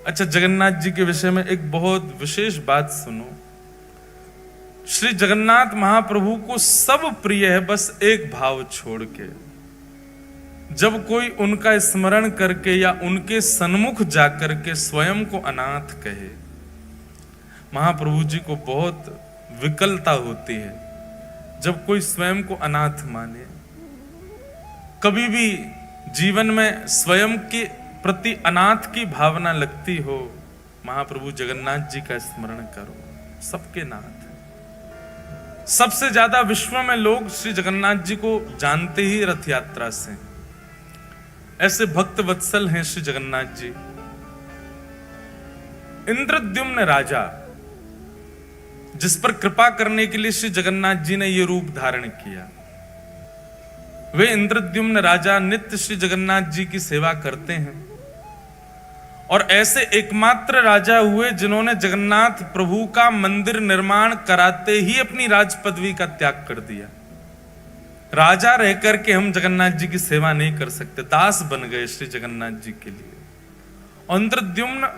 अच्छा, जगन्नाथ जी के विषय में एक बहुत विशेष बात सुनो। श्री जगन्नाथ महाप्रभु को सब प्रिय है, बस एक भाव छोड़ के। जब कोई उनका स्मरण करके या उनके सन्मुख जाकर के स्वयं को अनाथ कहे, महाप्रभु जी को बहुत विकलता होती है। जब कोई स्वयं को अनाथ माने, कभी भी जीवन में स्वयं के प्रति अनाथ की भावना लगती हो, महाप्रभु जगन्नाथ जी का स्मरण करो। सबके नाथ है। सबसे ज्यादा विश्व में लोग श्री जगन्नाथ जी को जानते ही रथ यात्रा से। ऐसे भक्त वत्सल हैं श्री जगन्नाथ जी। इंद्रद्युम्न राजा, जिस पर कृपा करने के लिए श्री जगन्नाथ जी ने यह रूप धारण किया, वे इंद्रद्युम्न राजा नित्य श्री जगन्नाथ जी की सेवा करते हैं और ऐसे एकमात्र राजा हुए जिन्होंने जगन्नाथ प्रभु का मंदिर निर्माण कराते ही अपनी राज पदवी का त्याग कर दिया। राजा रह करके हम जगन्नाथ जी की सेवा नहीं कर सकते, दास बन गए श्री जगन्नाथ जी के लिए। और इंद्रद्युम्न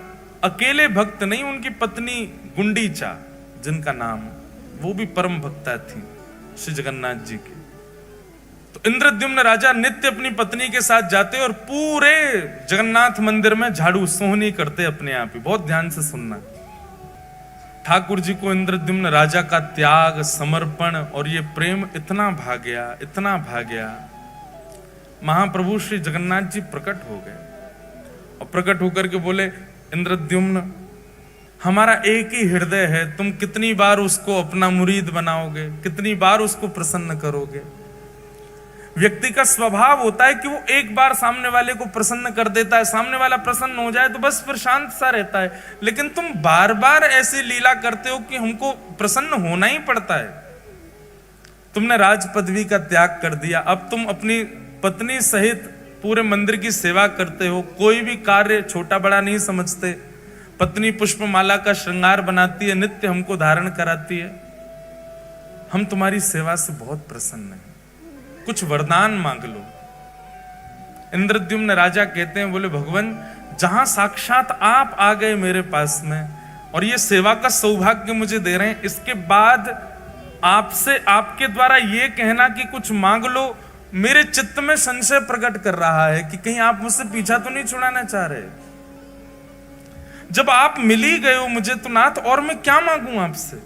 अकेले भक्त नहीं, उनकी पत्नी गुंडीचा जिनका नाम, वो भी परम भक्ता थी श्री जगन्नाथ जी के। तो इंद्रद्युम्न राजा नित्य अपनी पत्नी के साथ जाते और पूरे जगन्नाथ मंदिर में झाड़ू सोहनी करते अपने आप ही। बहुत ध्यान से सुनना। ठाकुर जी को इंद्रद्युम्न राजा का त्याग, समर्पण और ये प्रेम इतना भा गया, इतना भा गया। महाप्रभु श्री जगन्नाथ जी प्रकट हो गए और प्रकट होकर के बोले, इंद्रद्युम्न हमारा एक ही हृदय है, तुम कितनी बार उसको अपना मुरीद बनाओगे, कितनी बार उसको प्रसन्न करोगे। व्यक्ति का स्वभाव होता है कि वो एक बार सामने वाले को प्रसन्न कर देता है, सामने वाला प्रसन्न हो जाए तो बस फिर शांत सा रहता है। लेकिन तुम बार बार ऐसी लीला करते हो कि हमको प्रसन्न होना ही पड़ता है। तुमने राज पदवी का त्याग कर दिया, अब तुम अपनी पत्नी सहित पूरे मंदिर की सेवा करते हो, कोई भी कार्य छोटा बड़ा नहीं समझते। पत्नी पुष्पमाला का श्रृंगार बनाती है, नित्य हमको धारण कराती है। हम तुम्हारी सेवा से बहुत प्रसन्न हैं, कुछ वरदान मांग लो। इंद्रद्युम्न राजा कहते हैं, बोले भगवान, जहां साक्षात आप आ गए मेरे पास में और ये सेवा का सौभाग्य मुझे दे रहे हैं, इसके बाद आपसे आपके द्वारा ये कहना कि कुछ मांग लो, मेरे चित्त में संशय प्रकट कर रहा है कि कहीं आप मुझसे पीछा तो नहीं छुड़ाना चाह रहे। जब आप मिल ही गए हो मुझे तो नाथ, और मैं क्या मांगू आपसे।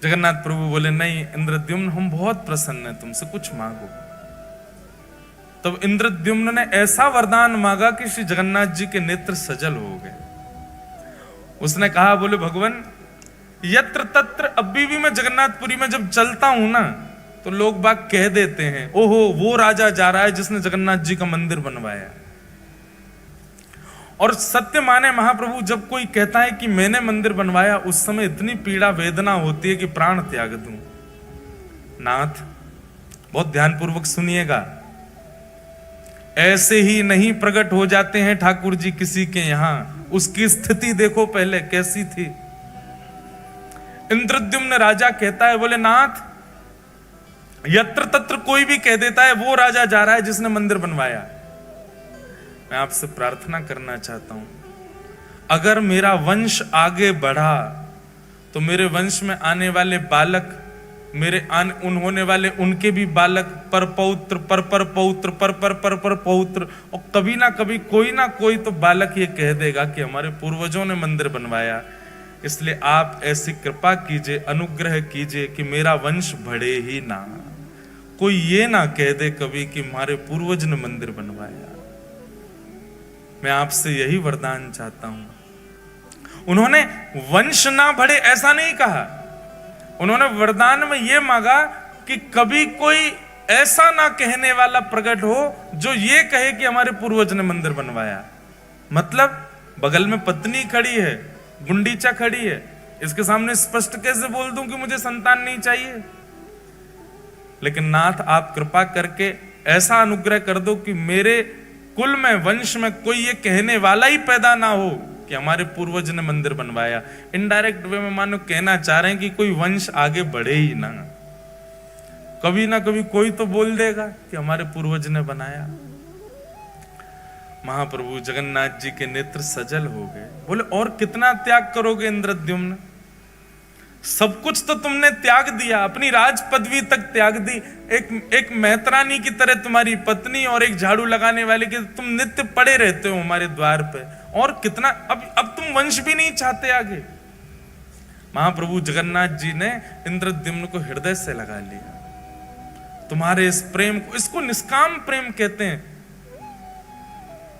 जगन्नाथ प्रभु बोले, नहीं इंद्रद्युम्न, हम बहुत प्रसन्न हैं तुमसे, कुछ मांगो। तब इंद्रद्युम्न ने ऐसा वरदान मांगा कि श्री जगन्नाथ जी के नेत्र सजल हो गए। उसने कहा, बोले भगवान, यत्र तत्र, अभी भी मैं जगन्नाथपुरी में जब चलता हूं ना तो लोग बाग कह देते हैं, ओहो वो राजा जा रहा है जिसने जगन्नाथ जी का मंदिर बनवाया। और सत्य माने महाप्रभु, जब कोई कहता है कि मैंने मंदिर बनवाया, उस समय इतनी पीड़ा वेदना होती है कि प्राण त्याग दूं। नाथ, बहुत ध्यानपूर्वक सुनिएगा, ऐसे ही नहीं प्रकट हो जाते हैं ठाकुर जी किसी के यहां। उसकी स्थिति देखो पहले कैसी थी। इंद्रद्युम्न राजा कहता है, बोले नाथ, यत्र तत्र कोई भी कह देता है वो राजा जा रहा है जिसने मंदिर बनवाया। मैं आपसे प्रार्थना करना चाहता हूं, अगर मेरा वंश आगे बढ़ा तो मेरे वंश में आने वाले बालक, मेरे होने वाले उनके भी बालक, पर पौत्र, पर पौत्र, पर पौत्र, और कभी ना कभी कोई ना कोई तो बालक ये कह देगा कि हमारे पूर्वजों ने मंदिर बनवाया। इसलिए आप ऐसी कृपा कीजिए, अनुग्रह कीजिए कि मेरा वंश बढ़े ही ना, कोई ये ना कह दे कभी कि हमारे पूर्वज ने मंदिर बनवाया। मैं आपसे यही वरदान चाहता हूं। उन्होंने वंश ना बढ़े ऐसा नहीं कहा, उन्होंने वरदान में यह मांगा कि कभी कोई ऐसा ना कहने वाला प्रकट हो जो ये कहे कि हमारे पूर्वज ने मंदिर बनवाया। मतलब बगल में पत्नी खड़ी है, गुंडीचा खड़ी है, इसके सामने स्पष्ट कैसे बोल दूं कि मुझे संतान नहीं चाहिए। लेकिन नाथ, आप कृपा करके ऐसा अनुग्रह कर दो कि मेरे कुल में, वंश में कोई ये कहने वाला ही पैदा ना हो कि हमारे पूर्वज ने मंदिर बनवाया। इनडायरेक्ट वे में मानो कहना चाह रहे हैं कि कोई वंश आगे बढ़े ही ना, कभी ना कभी कोई तो बोल देगा कि हमारे पूर्वज ने बनाया। महाप्रभु जगन्नाथ जी के नेत्र सजल हो गए। बोले और कितना त्याग करोगे इंद्रद्युम्न, सब कुछ तो तुमने त्याग दिया, अपनी राज पदवी तक त्याग दी, एक मेहतरानी की तरह तुम्हारी पत्नी और एक झाड़ू लगाने वाले के तुम नित्य पड़े रहते हो हमारे द्वार पे, और कितना अब तुम वंश भी नहीं चाहते आगे। महाप्रभु जगन्नाथ जी ने इंद्रद्युम्न को हृदय से लगा लिया। तुम्हारे इस प्रेम को, इसको निष्काम प्रेम कहते हैं,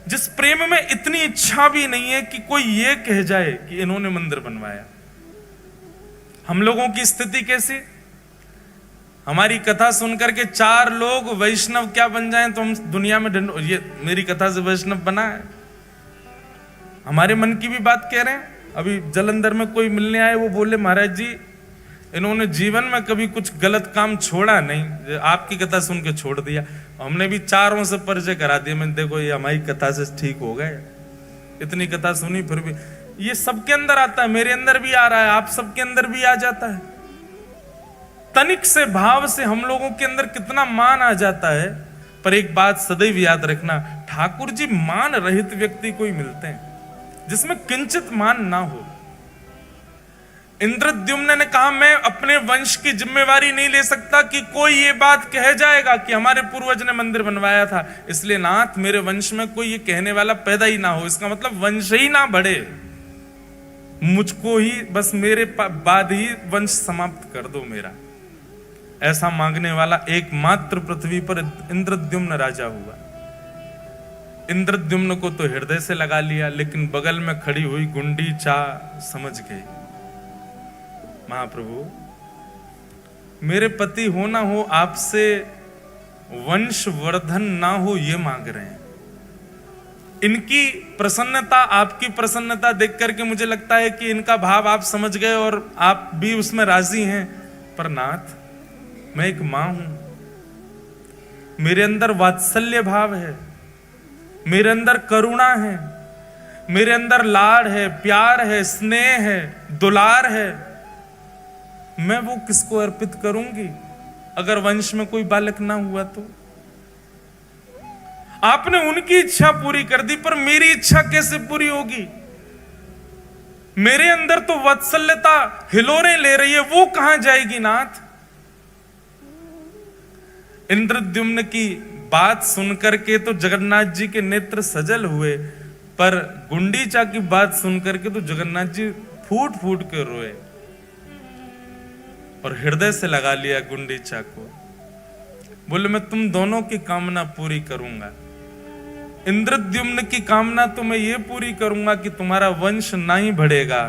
जिस प्रेम में इतनी इच्छा भी नहीं है कि कोई ये कह जाए कि इन्होंने मंदिर बनवाया। हम लोगों की स्थिति कैसी, हमारी कथा सुनकर के 4 लोग वैष्णव क्या बन जाएं तो हम दुनिया में ये मेरी कथा से वैष्णव बना है। हमारे मन की भी बात कह रहे हैं। अभी जलंधर में कोई मिलने आए, वो बोले महाराज जी इन्होंने जीवन में कभी कुछ गलत काम छोड़ा नहीं, आपकी कथा सुन के छोड़ दिया। हमने भी 4 से परिचय करा दिया, मैंने देखो ये हमारी कथा से ठीक हो गए, इतनी कथा सुनी फिर भी। ये सबके अंदर आता है, मेरे अंदर भी आ रहा है, आप सबके अंदर भी आ जाता है। तनिक से भाव से हम लोगों के अंदर कितना मान आ जाता है। पर एक बात सदैव याद रखना, ठाकुर जी मान रहित व्यक्ति को ही मिलते हैं जिसमें किंचित मान ना हो। इंद्रद्युम्न ने कहा मैं अपने वंश की जिम्मेवारी नहीं ले सकता कि कोई ये बात कह जाएगा कि हमारे पूर्वज ने मंदिर बनवाया था, इसलिए नाथ मेरे वंश में कोई ये कहने वाला पैदा ही ना हो, इसका मतलब वंश ही ना बढ़े, मुझको ही बस मेरे बाद ही वंश समाप्त कर दो मेरा। ऐसा मांगने वाला एकमात्र पृथ्वी पर इंद्रद्युम्न राजा हुआ। इंद्रद्युम्न को तो हृदय से लगा लिया, लेकिन बगल में खड़ी हुई गुंडीचा समझ गई, महाप्रभु मेरे पति हो ना हो, आपसे वंश वर्धन ना हो ये मांग रहे हैं। इनकी प्रसन्नता, आपकी प्रसन्नता देख करके मुझे लगता है कि इनका भाव आप समझ गए और आप भी उसमें राजी हैं। पर नाथ मैं एक मां हूं, मेरे अंदर वात्सल्य भाव है, मेरे अंदर करुणा है, मेरे अंदर लाड़ है, प्यार है, स्नेह है, दुलार है, मैं वो किसको अर्पित करूंगी अगर वंश में कोई बालक ना हुआ तो? आपने उनकी इच्छा पूरी कर दी, पर मेरी इच्छा कैसे पूरी होगी? मेरे अंदर तो वात्सल्यता हिलोरें ले रही है, वो कहां जाएगी नाथ? इंद्रद्युम्न की बात सुनकर के तो जगन्नाथ जी के नेत्र सजल हुए, पर गुंडीचा की बात सुनकर के तो जगन्नाथ जी फूट फूट के रोए और हृदय से लगा लिया गुंडीचा को। बोले मैं तुम दोनों की कामना पूरी करूंगा। इंद्रद्युम्न की कामना तो मैं ये पूरी करूंगा कि तुम्हारा वंश ना ही बढ़ेगा,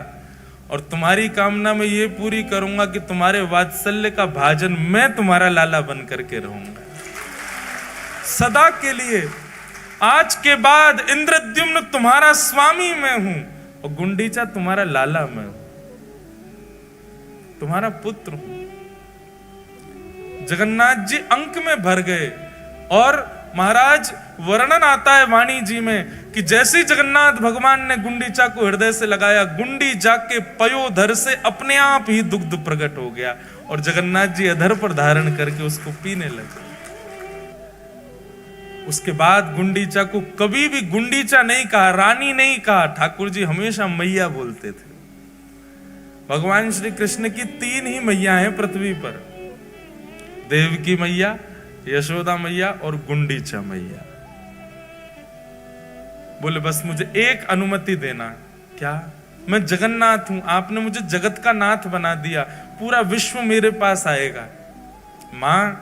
और तुम्हारी कामना मैं ये पूरी करूंगा कि तुम्हारे वात्सल्य का भाजन मैं तुम्हारा लाला बन करके रहूंगा सदा के लिए। आज के बाद इंद्रद्युम्न तुम्हारा स्वामी मैं हूं और गुंडीचा तुम्हारा लाला मैं हूं, तुम्हारा पुत्र हूं। जगन्नाथ जी अंक में भर गए। और महाराज वर्णन आता है वाणी जी में कि जैसे जगन्नाथ भगवान ने गुंडीचा को हृदय से लगाया, गुंडीचा के पयोधर से अपने आप ही दुग्ध प्रकट हो गया और जगन्नाथ जी अधर पर धारण करके उसको पीने लगे। उसके बाद गुंडीचा को कभी भी गुंडीचा नहीं कहा, रानी नहीं कहा, ठाकुर जी हमेशा मैया बोलते थे। भगवान श्री कृष्ण की 3 ही मैया हैं पृथ्वी पर, देवकी मैया, यशोदा मैया और गुंडीचा मैया। बोले बस मुझे एक अनुमति देना। क्या? मैं जगन्नाथ हूं, आपने मुझे जगत का नाथ बना दिया, पूरा विश्व मेरे पास आएगा। मां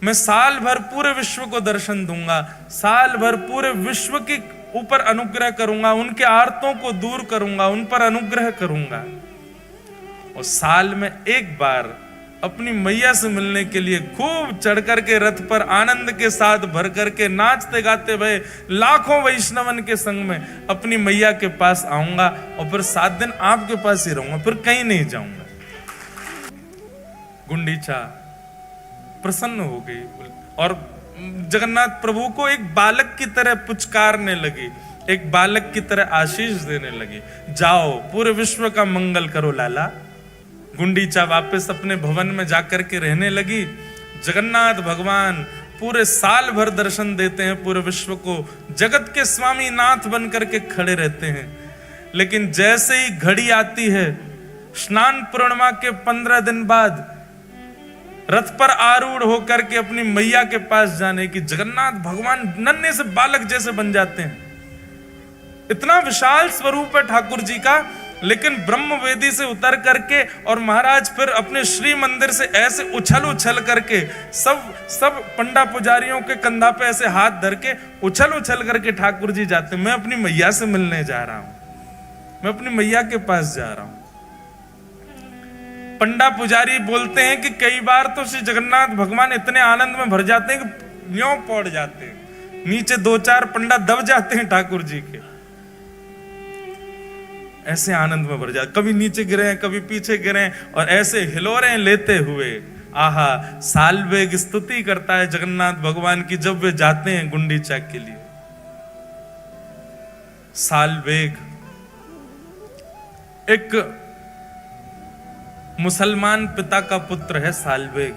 मैं साल भर पूरे विश्व को दर्शन दूंगा, साल भर पूरे विश्व के ऊपर अनुग्रह करूंगा, उनके आर्तों को दूर करूंगा, उन पर अनुग्रह करूंगा। और साल में एक बार अपनी मैया से मिलने के लिए खूब चढ़ करके रथ पर आनंद के साथ भर करके नाचते गाते भय लाखों वैष्णवन के संग में अपनी मैया के पास आऊंगा और फिर 7 दिन आपके पास ही रहूंगा, फिर कहीं नहीं जाऊंगा। गुंडीचा प्रसन्न हो गई और जगन्नाथ प्रभु को एक बालक की तरह पुचकारने लगी, एक बालक की तरह आशीष देने लगी। जाओ पूरे विश्व का मंगल करो लाला। गुंडीचा वापस अपने भवन में जाकर के रहने लगी। जगन्नाथ भगवान पूरे साल भर दर्शन देते हैं, पूरे विश्व को जगत के स्वामी नाथ बन करके खड़े रहते हैं। लेकिन जैसे ही घड़ी आती है स्नान पूर्णिमा के 15 दिन बाद रथ पर आरूढ़ होकर के अपनी मैया के पास जाने की, जगन्नाथ भगवान नन्हे से बालक जैसे बन जाते हैं। इतना विशाल स्वरूप है ठाकुर जी का। लेकिन ब्रह्म वेदी से उतर करके और महाराज फिर अपने श्री मंदिर से ऐसे उछल उछल करके सब पंडा पुजारियों के कंधा पे ऐसे हाथ धर के उछल उछल करके ठाकुर जी जाते। मैं अपनी मैया से मिलने जा रहा हूं, मैं अपनी मैया के पास जा रहा हूं। पंडा पुजारी बोलते हैं कि कई बार तो श्री जगन्नाथ भगवान इतने आनंद में भर जाते हैं कि यूं पड़ जाते हैं, नीचे 2-4 पंडा दब जाते हैं ठाकुर जी के, ऐसे आनंद में भर जाते। कभी नीचे गिरे, कभी पीछे गिरे और ऐसे हिलोरें लेते हुए आहा सालवेग स्तुति करता है जगन्नाथ भगवान की जब वे जाते हैं गुंडीचा के लिए। सालवेग एक मुसलमान पिता का पुत्र है। सालवेग,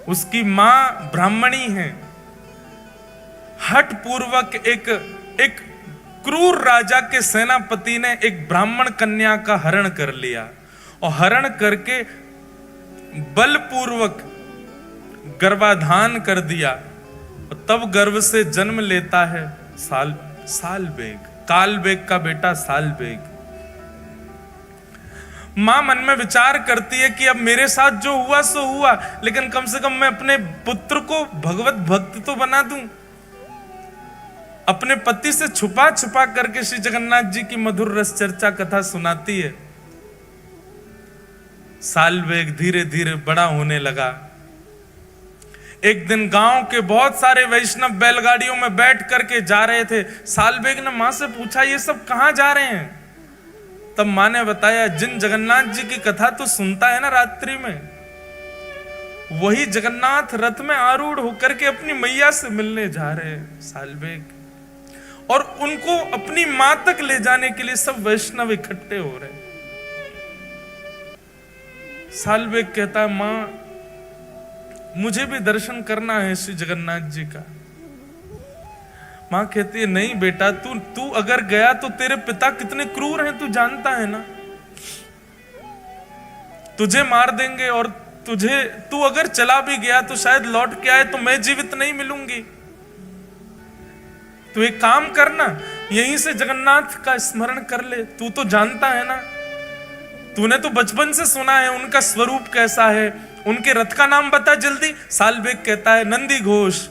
उसकी मां ब्राह्मणी है। हठ पूर्वक एक क्रूर राजा के सेनापति ने एक ब्राह्मण कन्या का हरण कर लिया और हरण करके बलपूर्वक गर्भाधान कर दिया और तब गर्भ से जन्म लेता है सालवेग, कालवेग का बेटा सालवेग। मां मन में विचार करती है कि अब मेरे साथ जो हुआ सो हुआ, लेकिन कम से कम मैं अपने पुत्र को भगवत भक्त तो बना दूं। अपने पति से छुपा छुपा करके श्री जगन्नाथ जी की मधुर रस चर्चा कथा सुनाती है। सालवेग धीरे धीरे बड़ा होने लगा। एक दिन गांव के बहुत सारे वैष्णव बैलगाड़ियों में बैठ करके जा रहे थे। सालवेग ने मां से पूछा ये सब कहां जा रहे हैं? तब मां ने बताया जिन जगन्नाथ जी की कथा तो सुनता है ना रात्रि में, वही जगन्नाथ रथ में आरूढ़ होकर के अपनी मैया से मिलने जा रहे हैं सालवेग, और उनको अपनी मां तक ले जाने के लिए सब वैष्णव इकट्ठे हो रहे हैं। सालवेग कहता है मां मुझे भी दर्शन करना है श्री जगन्नाथ जी का। मां कहती है नहीं बेटा, तू अगर गया तो तेरे पिता कितने क्रूर हैं तू जानता है ना, तुझे मार देंगे, और तू अगर चला भी गया तो शायद लौट के आए तो मैं जीवित नहीं मिलूंगी। तू एक काम करना, यहीं से जगन्नाथ का स्मरण कर ले, तू तो जानता है ना, तूने तो बचपन से सुना है उनका स्वरूप कैसा है। उनके रथ का नाम बता जल्दी। सालवेग कहता है नंदी घोष।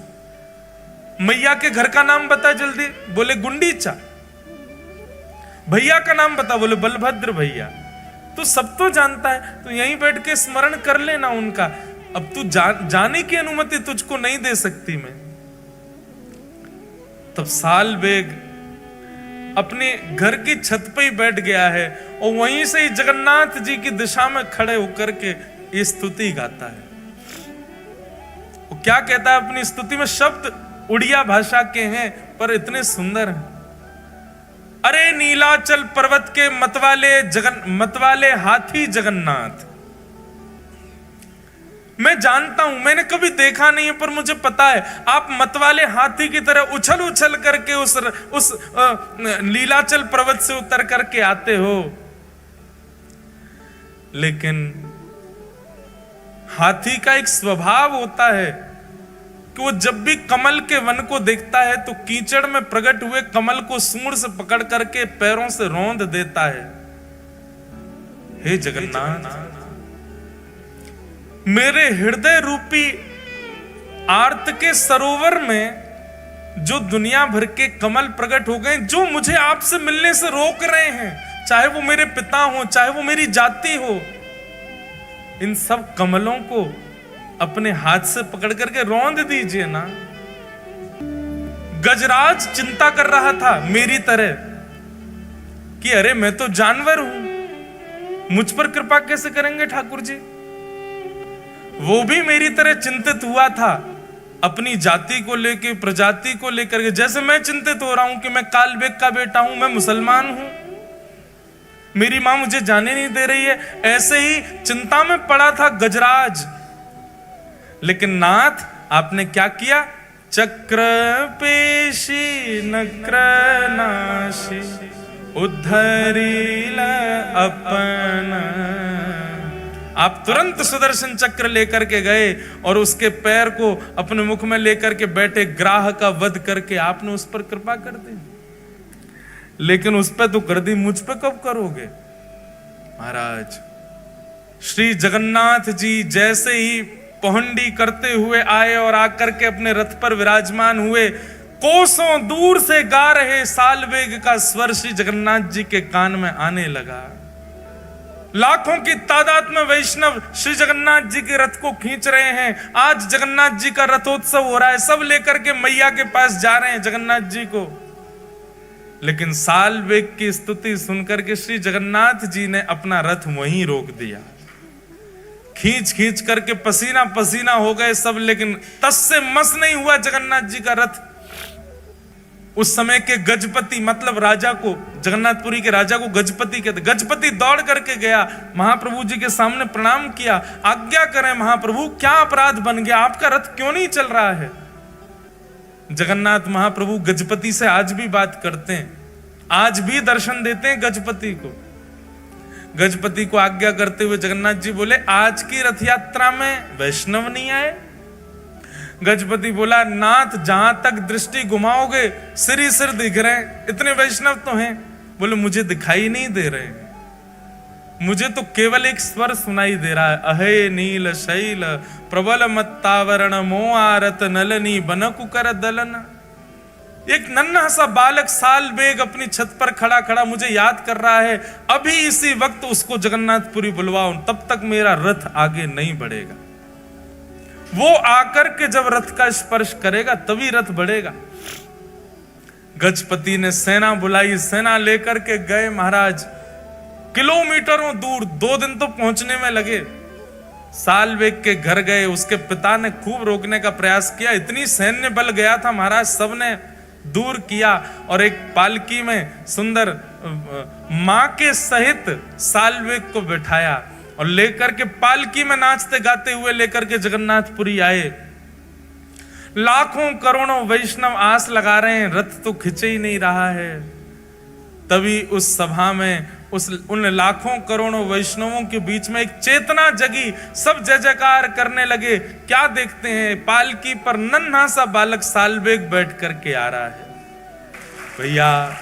मैया के घर का नाम बता जल्दी, बोले गुंडीचा। भैया का नाम बता, बोले बलभद्र भैया। तू सब तो जानता है, तो यहीं बैठ के स्मरण कर लेना उनका। अब तू जाने की अनुमति तुझको नहीं दे सकती मैं। तब सालवेग अपने घर की छत पे ही बैठ गया है और वहीं से ही जगन्नाथ जी की दिशा में खड़े होकर के ये स्तुति गाता है। वो क्या कहता है अपनी स्तुति में? शब्द उड़िया भाषा के हैं पर इतने सुंदर हैं। अरे नीलाचल पर्वत के मतवाले हाथी जगन्नाथ, मैं जानता हूं, मैंने कभी देखा नहीं है पर मुझे पता है आप मतवाले हाथी की तरह उछल उछल करके उस नीलाचल पर्वत से उतर करके आते हो। लेकिन हाथी का एक स्वभाव होता है कि वो जब भी कमल के वन को देखता है तो कीचड़ में प्रकट हुए कमल को सूंड से पकड़ करके पैरों से रौंद देता है। हे जगन्नाथ, मेरे हृदय रूपी आर्त के सरोवर में जो दुनिया भर के कमल प्रकट हो गए, जो मुझे आपसे मिलने से रोक रहे हैं, चाहे वो मेरे पिता हो, चाहे वो मेरी जाति हो, इन सब कमलों को अपने हाथ से पकड़ करके रौंद दीजिए ना। गजराज चिंता कर रहा था मेरी तरह कि अरे मैं तो जानवर हूं, मुझ पर कृपा कैसे करेंगे ठाकुर जी। वो भी मेरी तरह चिंतित हुआ था अपनी जाति को लेकर, प्रजाति को लेकर के, जैसे मैं चिंतित हो रहा हूं कि मैं कालवेग का बेटा हूं, मैं मुसलमान हूं, मेरी मां मुझे जाने नहीं दे रही है। ऐसे ही चिंता में पड़ा था गजराज। लेकिन नाथ आपने क्या किया? चक्र पेशी नक्र नाशी उद्धरील अपन। आप तुरंत सुदर्शन चक्र लेकर के गए और उसके पैर को अपने मुख में लेकर के बैठे ग्राह का वध करके आपने उस पर कृपा कर दी। लेकिन उस पर तो कर दी, मुझ पे कब करोगे? महाराज श्री जगन्नाथ जी जैसे ही पहुंडी करते हुए आए और आकर के अपने रथ पर विराजमान हुए, कोसों दूर से गा रहे सालवेग का स्वर श्री जगन्नाथ जी के कान में आने लगा। लाखों की तादाद में वैष्णव श्री जगन्नाथ जी के रथ को खींच रहे हैं। आज जगन्नाथ जी का रथोत्सव हो रहा है, सब लेकर के मैया के पास जा रहे हैं जगन्नाथ जी को। लेकिन सालवेग की स्तुति सुनकर के श्री जगन्नाथ जी ने अपना रथ वहीं रोक दिया। खींच खींच करके पसीना पसीना हो गए सब, लेकिन तस से मस नहीं हुआ जगन्नाथ जी का रथ। उस समय के गजपति मतलब राजा को, जगन्नाथपुरी के राजा को गजपति कहते। गजपति दौड़ करके गया, महाप्रभु जी के सामने प्रणाम किया। आज्ञा करें महाप्रभु, क्या अपराध बन गया? आपका रथ क्यों नहीं चल रहा है? जगन्नाथ महाप्रभु गजपति से आज भी बात करते हैं, आज भी दर्शन देते हैं गजपति को। गजपति को आज्ञा करते हुए जगन्नाथ जी बोले, आज की रथ यात्रा में वैष्णव नहीं आए? गजपति बोला, नाथ जहां तक दृष्टि घुमाओगे सिर ही सिर दिख रहे हैं, इतने वैष्णव तो हैं। बोले, मुझे दिखाई नहीं दे रहे, मुझे तो केवल एक स्वर सुनाई दे रहा है, अहे नील शैल प्रबल मत्तावरण मोआरत नलनी बनकुकर दलन। एक नन्हा सा बालक सालवेग अपनी छत पर खड़ा खड़ा मुझे याद कर रहा है, अभी इसी वक्त उसको जगन्नाथपुरी बुलवाओ, तब तक मेरा रथ आगे नहीं बढ़ेगा। वो आकर के जब रथ का स्पर्श करेगा तभी रथ बढ़ेगा। गजपति ने सेना बुलाई, सेना लेकर के गए महाराज, किलोमीटरों दूर, 2 दिन तो पहुंचने में लगे। सालवेग के घर गए, उसके पिता ने खूब रोकने का प्रयास किया, इतनी सैन्य बल गया था महाराज, सबने दूर किया और एक पालकी में सुंदर मां के सहित सालवेग को बिठाया और लेकर के पालकी में नाचते गाते हुए लेकर के जगन्नाथपुरी आए। लाखों करोड़ों वैष्णव आस लगा रहे हैं, रथ तो खिंचे ही नहीं रहा है। तभी उस सभा में उन लाखों करोड़ों वैष्णवों के बीच में एक चेतना जगी, सब जय जयकार करने लगे। क्या देखते हैं, पालकी पर नन्हा सा बालक सालवेग बैठ करके आ रहा है। भैया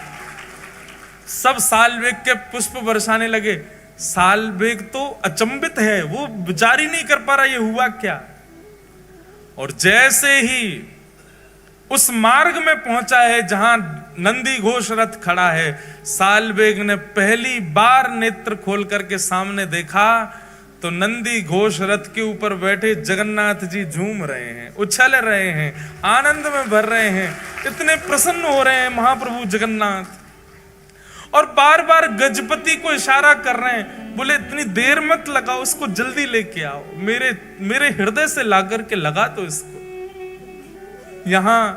सब सालवेग के पुष्प बरसाने लगे। सालवेग तो अचंभित है, वो विचार ही नहीं कर पा रहा ये हुआ क्या। और जैसे ही उस मार्ग में पहुंचा है जहां नंदी घोष रथ खड़ा है, सालवेग ने पहली बार नेत्र खोल करके सामने देखा तो नंदी घोष रथ के ऊपर बैठे जगन्नाथ जी झूम रहे हैं, उछल रहे हैं, आनंद में भर रहे हैं, इतने प्रसन्न हो रहे हैं महाप्रभु जगन्नाथ। और बार बार गजपति को इशारा कर रहे हैं, बोले इतनी देर मत लगाओ, उसको जल्दी लेके आओ, मेरे हृदय से ला करके लगा तो इसको। यहां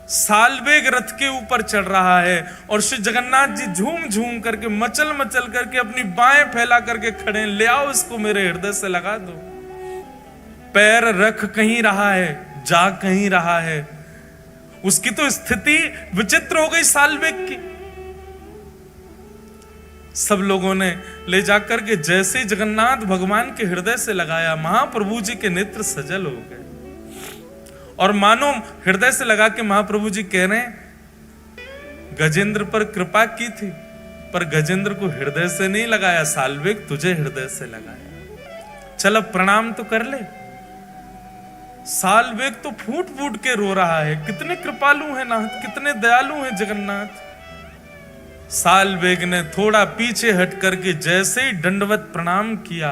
सालवेग रथ के ऊपर चढ़ रहा है और श्री जगन्नाथ जी झूम झूम करके मचल मचल करके अपनी बाहें फैला करके खड़े हैं, ले आओ इसको मेरे हृदय से लगा दो। पैर रख कहीं रहा है, जा कहीं रहा है। उसकी तो स्थिति विचित्र हो गई सालवेग की। सब लोगों ने ले जाकर के जैसे ही जगन्नाथ भगवान के हृदय से लगाया, महाप्रभु जी के नेत्र सजल हो गए और मानो हृदय से लगा के महाप्रभु जी कह रहे हैं, गजेंद्र पर कृपा की थी पर गजेंद्र को हृदय से नहीं लगाया, सालवेग तुझे हृदय से लगाया, चल अब प्रणाम तो कर ले। सालवेग तो फूट फूट के रो रहा है, कितने कृपालु हैं नाथ, कितने दयालु हैं जगन्नाथ। सालवेग ने थोड़ा पीछे हट करके जैसे ही दंडवत प्रणाम किया,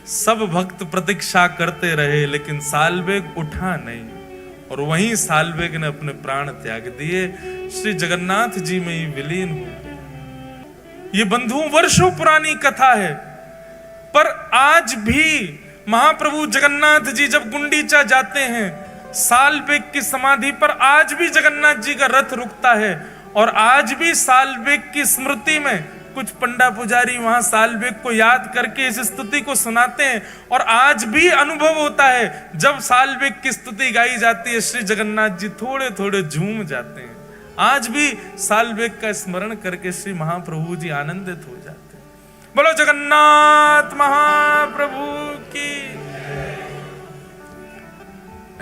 सब भक्त प्रतीक्षा करते रहे लेकिन सालवेग उठा नहीं और वहीं सालवेग ने अपने प्राण त्याग दिए, श्री जगन्नाथ जी में ही विलीन हो गए। ये बंधुओं वर्षों पुरानी कथा है, पर आज भी महाप्रभु जगन्नाथ जी जब गुंडीचा जाते हैं, सालवेग की समाधि पर आज भी जगन्नाथ जी का रथ रुकता है और आज भी सालवेग की स्मृति में कुछ पंडा पुजारी वहां सालवेग को याद करके इस स्तुति को सुनाते हैं, और आज भी अनुभव होता है जब सालवेग की स्तुति गाई जाती है श्री जगन्नाथ जी थोड़े थोड़े झूम जाते हैं। आज भी सालवेग का स्मरण करके श्री महाप्रभु जी आनंदित हो जाते हैं। बोलो जगन्नाथ महाप्रभु की।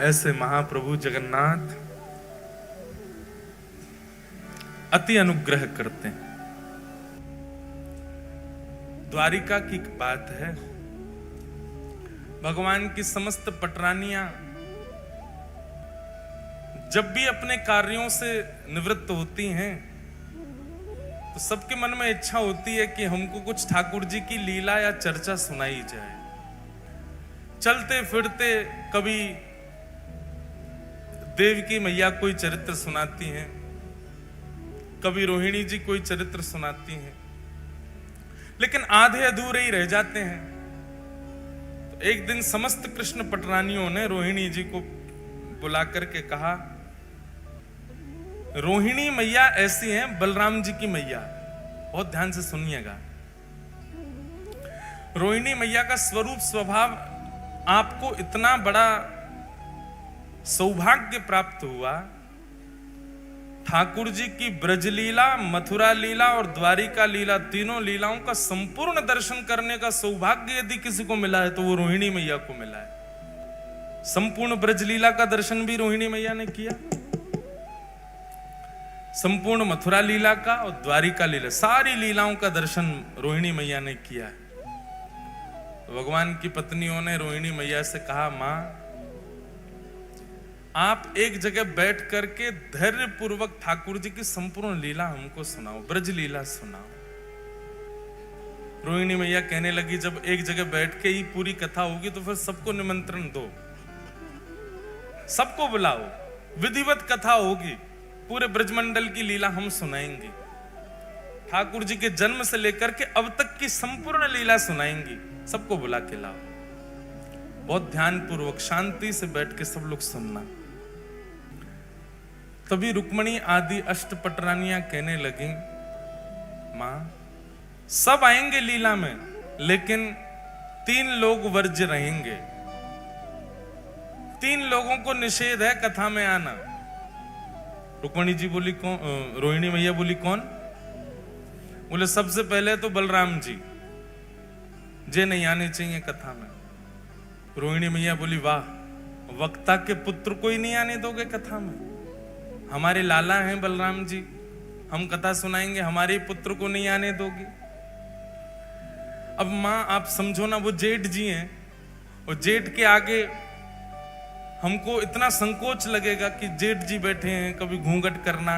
ऐसे महाप्रभु जगन्नाथ अति अनुग्रह करते हैं। द्वारिका की बात है, भगवान की समस्त पटरानियां जब भी अपने कार्यों से निवृत्त होती हैं तो सबके मन में इच्छा होती है कि हमको कुछ ठाकुर जी की लीला या चर्चा सुनाई जाए। चलते फिरते कभी देवकी मैया कोई चरित्र सुनाती हैं, कभी रोहिणी जी कोई चरित्र सुनाती हैं, लेकिन आधे अधूरे ही रह जाते हैं। तो एक दिन समस्त कृष्ण पटरानियों ने रोहिणी जी को बुला करके कहा, रोहिणी मैया ऐसी हैं बलराम जी की मैया। बहुत ध्यान से सुनिएगा। रोहिणी मैया का स्वरूप स्वभाव आपको इतना बड़ा सौभाग्य प्राप्त हुआ, ठाकुर जी की ब्रजलीला, मथुरा लीला और द्वारिका लीला, तीनों लीलाओं का संपूर्ण दर्शन करने का सौभाग्य यदि किसी को मिला है तो वो रोहिणी मैया को मिला है। संपूर्ण ब्रजलीला का दर्शन भी रोहिणी मैया ने किया, संपूर्ण मथुरा लीला का और द्वारिका लीला, सारी लीलाओं का दर्शन रोहिणी मैया ने किया है। तो भगवान की पत्नियों ने रोहिणी मैया से कहा, मां आप एक जगह बैठ करके धैर्य पूर्वक ठाकुर जी की संपूर्ण लीला हमको सुनाओ, ब्रज लीला सुनाओ। रोहिणी मैया कहने लगी, जब एक जगह बैठ के ही पूरी कथा होगी तो फिर सबको निमंत्रण दो, सबको बुलाओ, विधिवत कथा होगी, पूरे ब्रजमंडल की लीला हम सुनाएंगे, ठाकुर जी के जन्म से लेकर के अब तक की संपूर्ण लीला सुनाएंगी, सबको बुला के लाओ। बहुत ध्यान पूर्वक शांति से बैठ के सब लोग सुनना। तभी रुक्मणी आदि अष्टपटरानियां कहने लगी, मां सब आएंगे लीला में, लेकिन 3 लोग वर्ज्य रहेंगे, 3 लोगों को निषेध है कथा में आना। रुक्मणी जी बोली कौन? रोहिणी मैया बोली कौन? बोले सबसे पहले तो बलराम जी, जे नहीं आने चाहिए कथा में। रोहिणी मैया बोली, वाह, वक्ता के पुत्र को ही नहीं आने दोगे कथा में? हमारे लाला हैं बलराम जी, हम कथा सुनाएंगे, हमारे पुत्र को नहीं आने दोगे? अब मां आप समझो ना, वो जेठ जी हैं, और जेठ के आगे हमको इतना संकोच लगेगा कि जेठ जी बैठे हैं, कभी घूंघट करना,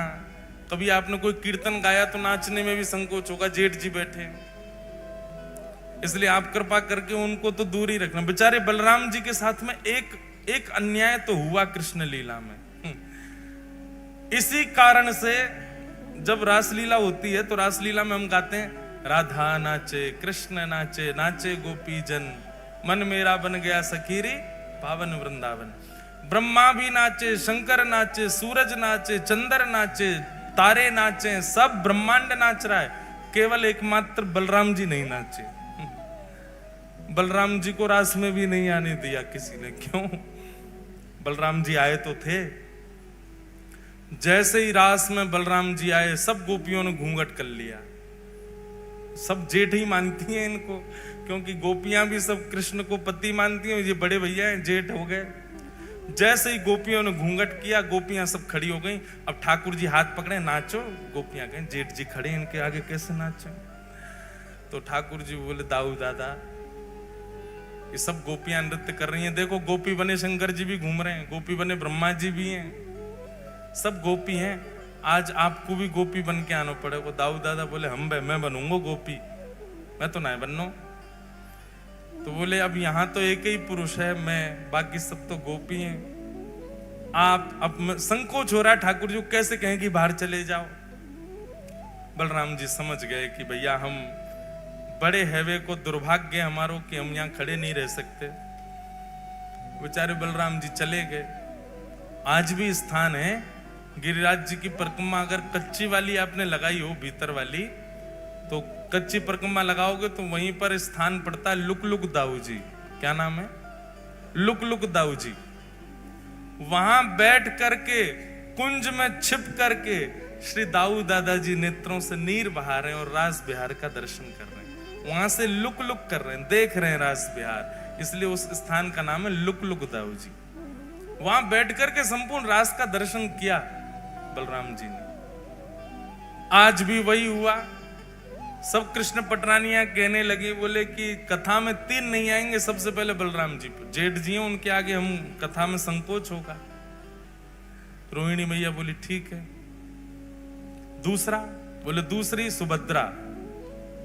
कभी आपने कोई कीर्तन गाया तो नाचने में भी संकोच होगा, जेठ जी बैठे हैं। इसलिए आप कृपा करके उनको तो दूर ही रखना। बेचारे बलराम जी के साथ में एक अन्याय तो हुआ कृष्ण लीला में। इसी कारण से जब रासलीला होती है तो रासलीला में हम गाते हैं, राधा नाचे कृष्ण नाचे, नाचे गोपी जन, मन मेरा बन गया सखीरी पावन वृंदावन। ब्रह्मा भी नाचे, शंकर नाचे, सूरज नाचे, चंद्र नाचे, तारे नाचे, सब ब्रह्मांड नाच रहा है, केवल एकमात्र बलराम जी नहीं नाचे। बलराम जी को रास में भी नहीं आने दिया किसी ने। क्यों? बलराम जी आए तो थे, जैसे ही रास में बलराम जी आए सब गोपियों ने घूंघट कर लिया। सब जेठ ही मानती हैं इनको, क्योंकि गोपियां भी सब कृष्ण को पति मानती हैं, ये बड़े भैया हैं, जेठ हो गए। जैसे ही गोपियों ने घूंघट किया, गोपियां सब खड़ी हो गई। अब ठाकुर जी हाथ पकड़े, नाचो। गोपियां कहें, जेठ जी खड़े, इनके आगे कैसे नाचो? तो ठाकुर जी बोले, दाऊ दादा, ये सब गोपियां नृत्य कर रही हैं, देखो गोपी बने शंकर जी भी घूम रहे हैं, गोपी बने ब्रह्मा जी भी हैं, सब गोपी हैं, आज आपको भी गोपी बन के आना पड़ेगा। दाऊ दादा बोले, मैं बनूंगा गोपी, मैं तो नहीं बनना। तो बोले, अब यहां तो एक ही पुरुष है, मैं, बाकी सब तो गोपी हैं। आप अब संकोच हो रहा है, ठाकुर जी कैसे कहें कि बाहर चले जाओ। बलराम जी समझ गए कि भैया हम बड़े हैवे को दुर्भाग्य हमारो कि हम यहां खड़े नहीं रह सकते। बेचारे बलराम जी चले गए। आज भी स्थान है, गिरिराज जी की परिक्रमा अगर कच्ची वाली आपने लगाई हो, भीतर वाली, तो कच्ची परिक्रमा लगाओगे तो वहीं पर स्थान पड़ता है लुक दाऊ जी। क्या नाम है? लुक दाऊ जी। वहां बैठ करके कुंज में छिप करके श्री दाऊ दादाजी नेत्रों से नीर बहा रहे हैं और रास बिहार का दर्शन कर रहे हैं। वहां से लुक कर रहे हैं, देख रहे हैं रास बिहार, इसलिए उस स्थान का नाम है लुक दाऊ जी। वहां बैठ करके संपूर्ण रास का दर्शन किया बलराम जी ने। आज भी वही हुआ। सब कृष्ण पटरानियां कहने लगी, बोले कि कथा में 3 नहीं आएंगे, सबसे पहले बलराम जी। जेठ जी हैं, उनके आगे हम कथा में संकोच होगा। रोहिणी मैया बोली ठीक है। दूसरा, बोले दूसरी सुभद्रा।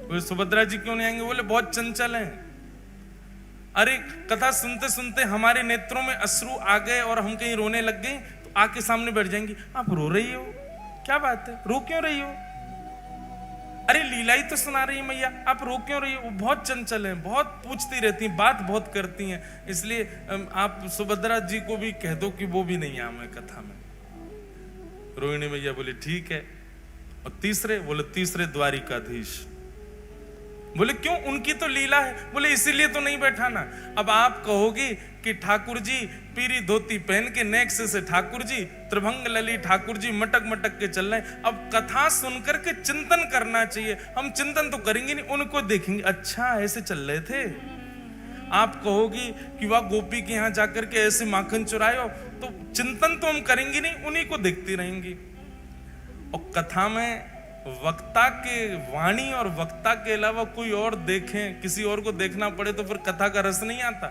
बोले सुभद्रा जी क्यों नहीं आएंगे? बोले बहुत चंचल हैं। अरे कथा सुनते सुनते हमारे नेत्रों में अश्रु आ गए और हम कहीं रोने लग गए तो आके सामने बैठ जाएंगी। आप रो रही हो, क्या बात है, रो क्यों रही हो? अरे लीला ही तो सुना रही है मैया, आप रो क्यों रही हो? वो बहुत चंचल हैं, बहुत पूछती रहती हैं, बात बहुत करती हैं, इसलिए आप सुभद्रा जी को भी कह दो कि वो भी नहीं आए कथा में। रोहिणी मैया बोली ठीक है। और तीसरे, बोले तीसरे द्वारिकाधीश। बोले क्यों, उनकी तो लीला है। बोले इसीलिए तो नहीं बैठाना। अब आप कहोगी कि ठाकुर जी पीरी धोती पहन के नेक्स्ट से ठाकुर जी, त्रिभंग लली ठाकुर जी मटक के चल रहे हैं। अब कथा सुनकर के चिंतन करना चाहिए। हम चिंतन तो करेंगे नहीं, उनको देखेंगे, अच्छा ऐसे चल रहे थे। आप कहोगी कि वह गोपी के यहां जाकर के ऐसे माखन चुराए हो, तो चिंतन तो हम करेंगे नहीं, उन्हीं को देखती रहेंगी। और कथा में वक्ता के वाणी और वक्ता के अलावा कोई और देखें, किसी और को देखना पड़े तो फिर कथा का रस नहीं आता।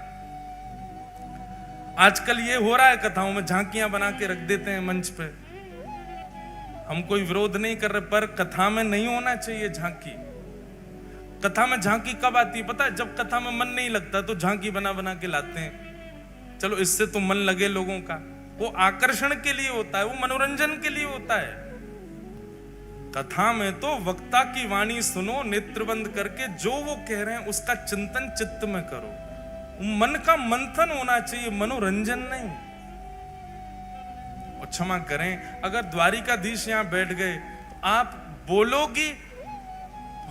आजकल ये हो रहा है, कथाओं में झांकियां बना के रख देते हैं मंच पे। हम कोई विरोध नहीं कर रहे, पर कथा में नहीं होना चाहिए झांकी। कथा में झांकी कब आती है पता है? जब कथा में मन नहीं लगता तो झांकी बना के लाते हैं। चलो इससे तो मन लगे लोगों का, वो आकर्षण के लिए होता है, वो मनोरंजन के लिए होता है। कथा में तो वक्ता की वाणी सुनो, नेत्र बंद करके जो वो कह रहे हैं उसका चिंतन चित्त में करो। मन का मंथन होना चाहिए, मनोरंजन नहीं। और क्षमा करें, अगर द्वारिकाधीश यहां बैठ गए, आप बोलोगी,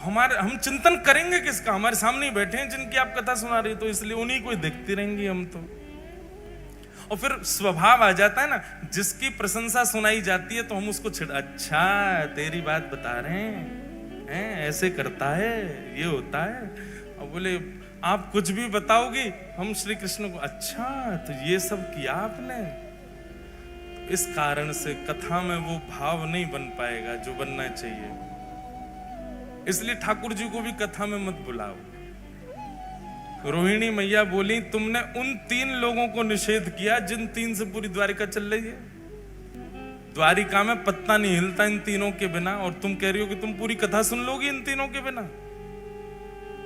हम चिंतन करेंगे किसका? हमारे सामने ही बैठे हैं जिनकी आप कथा सुना रही, तो इसलिए उन्हीं को देखती रहेंगी हम तो। और फिर स्वभाव आ जाता है ना, जिसकी प्रशंसा सुनाई जाती है तो हम उसको अच्छा तेरी बात बता रहे हैं, ऐसे करता है, ये होता है। और बोले आप कुछ भी बताओगी, हम श्री कृष्ण को, अच्छा तो ये सब किया आपने। तो इस कारण से कथा में वो भाव नहीं बन पाएगा जो बनना चाहिए। इसलिए ठाकुर जी को भी कथा में मत बुलाओ। रोहिणी मैया बोली तुमने उन 3 लोगों को निषेध किया जिन 3 से पूरी द्वारिका चल रही है। द्वारिका में पत्ता नहीं हिलता इन तीनों के बिना, और तुम कह रही हो कि तुम पूरी कथा सुन लोगी इन तीनों के बिना।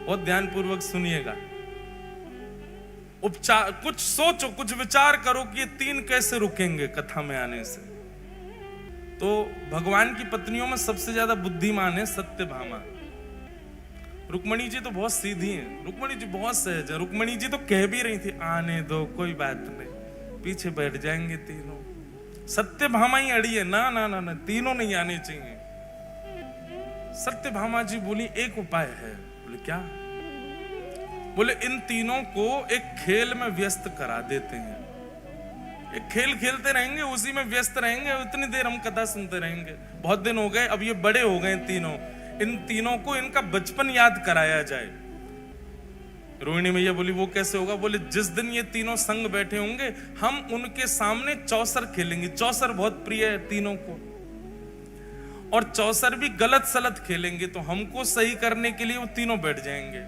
बहुत ध्यान पूर्वक सुनिएगा, उपचार कुछ सोचो, कुछ विचार करो कि ये 3 कैसे रुकेंगे कथा में आने से। तो भगवान की पत्नियों में सबसे ज्यादा बुद्धिमान है सत्यभामा। रुक्मणी जी तो बहुत सीधी हैं, रुक्मणी जी बहुत सहज है। रुक्मणी जी तो कह भी रही थी आने दो, कोई बात नहीं, पीछे बैठ जाएंगे तीनों। सत्यभामा ही अड़ी है, ना ना ना ना, तीनों नहीं आने चाहिए। सत्यभामा जी बोली एक उपाय है। बोले क्या? बोले इन तीनों को एक खेल में व्यस्त करा देते हैं, एक खेल खेलते रहेंगे, उसी में व्यस्त रहेंगे, उतनी देर हम कथा सुनते रहेंगे। बहुत दिन हो गए, अब ये बड़े हो गए तीनों, इन तीनों को इनका बचपन याद कराया जाए। रोहिणी मैया बोली वो कैसे होगा? बोले जिस दिन ये तीनों संग बैठे होंगे, हम उनके सामने चौसर खेलेंगे। चौसर बहुत प्रिय है तीनों को, और चौसर भी गलत सलत खेलेंगे, तो हमको सही करने के लिए वो तीनों बैठ जाएंगे।